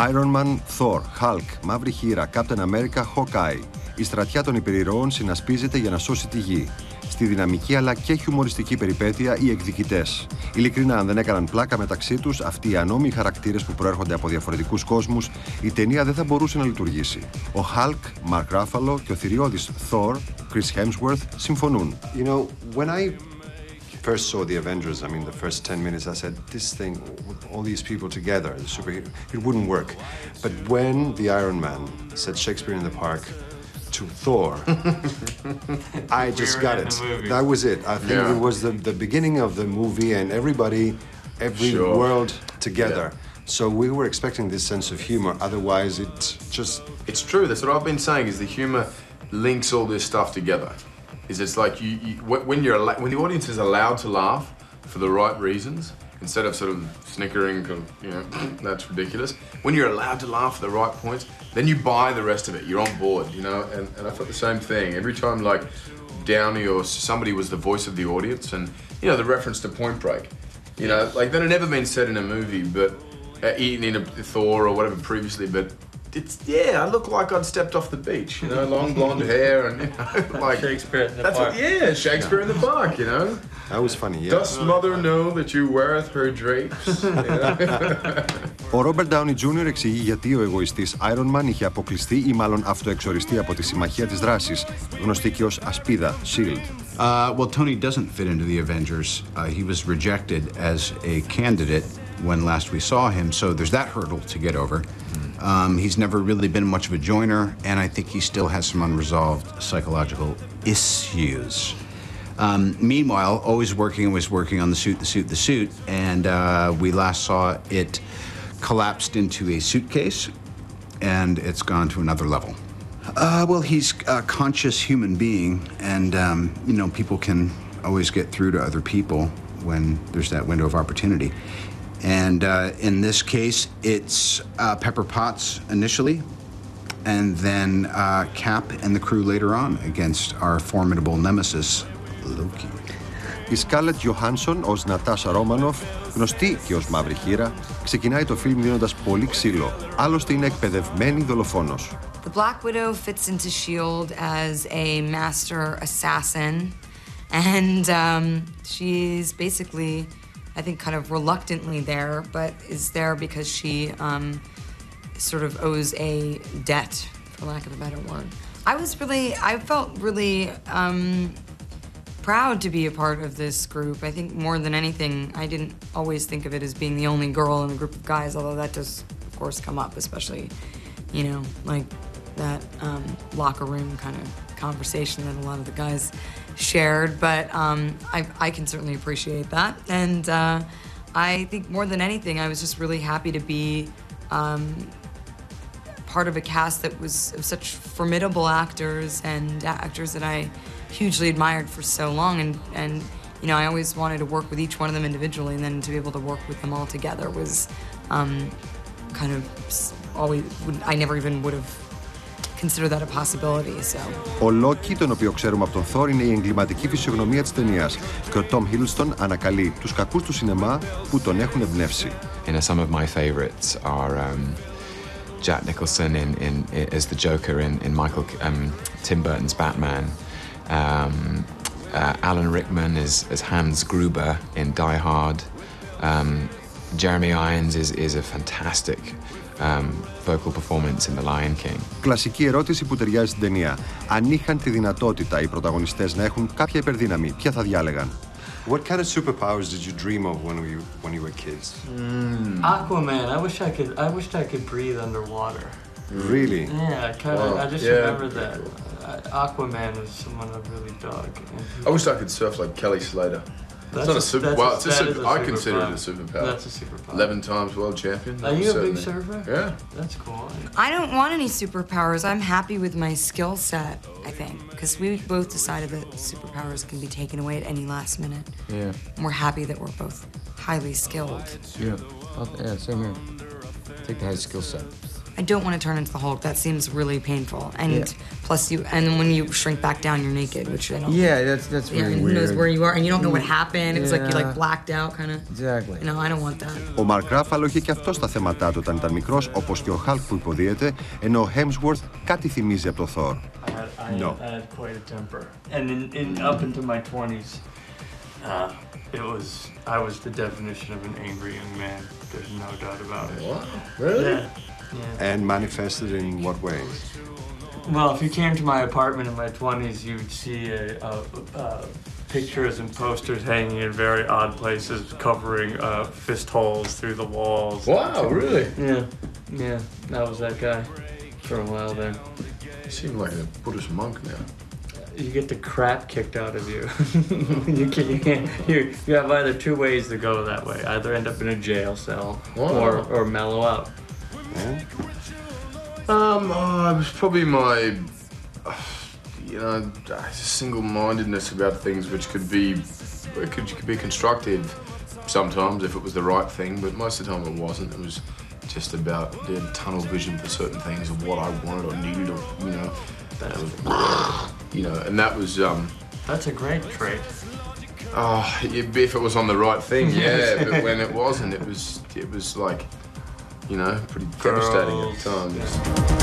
Iron Man, Thor, Hulk, Μαύρη Χήρα, Captain America, Hawkeye. Η στρατιά των υπερηρώων συνασπίζεται για να σώσει τη γη. Στη δυναμική αλλά και χιουμοριστική περιπέτεια οι εκδικητές. Ειλικρινά, αν δεν έκαναν πλάκα μεταξύ τους, αυτοί οι ανώμοιοι χαρακτήρες που προέρχονται από διαφορετικούς κόσμους, η ταινία δεν θα μπορούσε να λειτουργήσει. Ο Hulk, Μαρκ Ράφλο και ο θηριώδης Thor, Κρις Χεμσγουορθ, συμφωνούν. You know, when I first saw the Avengers, I mean, the first 10 minutes, I said, this thing, all these people together, the superhero, it wouldn't work. But when the Iron Man said Shakespeare in the Park to Thor, I just got it. That was it. I think it was the beginning of the movie and every world together. Yeah. So we were expecting this sense of humor. Otherwise, it just... It's true. That's what I've been saying, is the humor links all this stuff together. It's like when the audience is allowed to laugh for the right reasons, instead of sort of snickering, you know, that's ridiculous. When you're allowed to laugh at the right points, then you buy the rest of it. You're on board, you know. And I felt the same thing every time, like Downey or somebody was the voice of the audience, and you know, the reference to Point Break, you know, like that had never been said in a movie, but in a Thor or whatever previously, but. I look like I'd stepped off the beach, you know, long blonde hair and, you know, like... Shakespeare in the park. Shakespeare in the park, you know. That was funny, yeah. Does mother know that you weareth her drapes? Ο Ρόμπερτ Ντάουνι Τζούνιορ εξηγεί γιατί ο εγωιστής Iron Man είχε αποκλειστεί ή μάλλον αυτοεξοριστεί από τη Συμμαχία της Δράσης, γνωστή και ως Ασπίδα, SHIELD. Well, Tony doesn't fit into the Avengers. He was rejected as a candidate when last we saw him, so there's that hurdle to get over. He's never really been much of a joiner, and I think he still has some unresolved psychological issues. Meanwhile, always working on the suit, and we last saw it collapsed into a suitcase, and it's gone to another level. Well, he's a conscious human being, and, you know, people can always get through to other people when there's that window of opportunity. And in this case, it's Pepper Potts initially, and then Cap and the crew later on against our formidable nemesis, Loki. Η Σκάλετ Γιοχάνσον ως Νατάσα Ρόμανοφ, γνωστή και ως Μαύρη Χήρα, ξεκινάει το φιλμ δίνοντας πολύ ξύλο. Άλλωστε είναι εκπαιδευμένη δολοφόνος. The Black Widow fits into S.H.I.E.L.D. as a master assassin, and she's basically, I think, kind of reluctantly there, but is there because she sort of owes a debt, for lack of a better word. I felt really proud to be a part of this group. I think more than anything, I didn't always think of it as being the only girl in a group of guys, although that does, of course, come up, especially, you know, like that locker room kind of conversation that a lot of the guys shared, but I can certainly appreciate that. And I think more than anything, I was just really happy to be part of a cast that was of such formidable actors and actors that I hugely admired for so long. And you know, I always wanted to work with each one of them individually, and then to be able to work with them all together was kind of always, I never even would have consider that a possibility, so. Ο Loki, τον οποίο ξέρουμε από τον Thor, είναι η εγκληματική φυσιογνωμία της ταινίας και ο Tom Hiddleston ανακαλεί τους κακούς του σινεμά που τον έχουν εμπνεύσει. You know, some of my favorites are Jack Nicholson as the Joker in Tim Burton's Batman, Alan Rickman as Hans Gruber in Die Hard, Jeremy Irons is a fantastic vocal performance in The Lion King. Κλασική ερώτηση που ταιριάζει στην ταινία. Αν είχαν τη δυνατότητα οι πρωταγωνιστές να έχουν κάποια υπερδύναμη, ποια θα διάλεγαν? What kind of superpowers did you dream of when you were kids? Aquaman. I wished I could breathe underwater. Really? Yeah, I just remember that. Aquaman is someone I really dug. I wish I could surf like Kelly Slater. It's not a super. Well, I consider it a superpower. That's a superpower. 11 times world champion. Are you a big surfer? Yeah. That's cool. I don't want any superpowers. I'm happy with my skill set, I think, because we both decided that superpowers can be taken away at any last minute. Yeah. And we're happy that we're both highly skilled. Yeah. Yeah, same here. Take the high skill set. I don't want to turn into the Hulk. That seems really painful. And plus and then when you shrink back down, you're naked, which I don't. Yeah, that's really who weird. knows where you are, and you don't know what happened. It's like you're like blacked out, kind of. Exactly. No, I don't want that. Ο Μαρκ Ράφλο είχε και αυτό στα θέματά του όταν ήταν μικρός, όπως και ο Hulk που υποδίεται, ενώ ο Χεμσγουορθ κάτι θυμίζει από το Thor. I had quite a temper, and up into my 20s, I was the definition of an angry young man. There's no doubt about it. What? Really? Yeah. And manifested in what ways? Well, if you came to my apartment in my 20s, you'd see pictures and posters hanging in very odd places, covering fist holes through the walls. Wow, really? Yeah, that was that guy for a while there. You seem like a Buddhist monk now. You get the crap kicked out of you. You have either two ways to go that way. Either end up in a jail cell or mellow out. It was probably my, single-mindedness about things which could be constructive sometimes if it was the right thing, but most of the time it wasn't. It was just about the tunnel vision for certain things of what I wanted or needed, or and that was. That's a great trait. If it was on the right thing, yeah. But when it wasn't, it was like, pretty devastating at times.